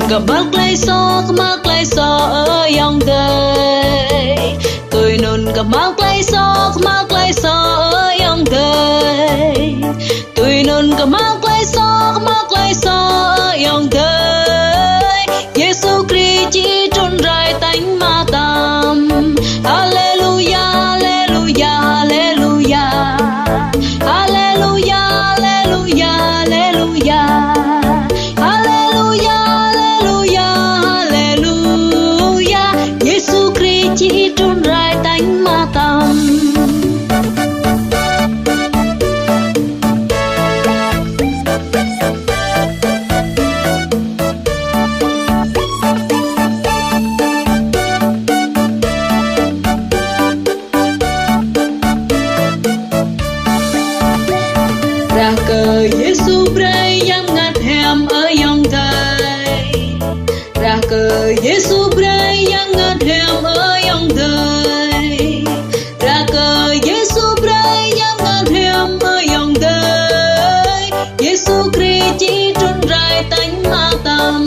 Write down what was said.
gặp mắc lấy so ở dòng đời tôi nôn gặp mắc lấy so ở dòng đời tôi nôn gặp mắc lấy so ở dòng đời Giêsu Christ chỉ trôn rải tánh ma tàm Hallelujah Hallelujah Hallelujah Hallelujah Hallelujah Hallelujah Hallelujah Giêsu Christ chỉ trôn rải tánh ma tàm ra cờ Giêsu bray giam ngặt hẻm ở dòng đời ra cờ Giêsu bray giam ngặt hẻm ở dòng đời ra cờ Giêsu bray giam ngặt hẻm ở dòng đời Giêsu Christ chỉ trôn rải tánh ma tàm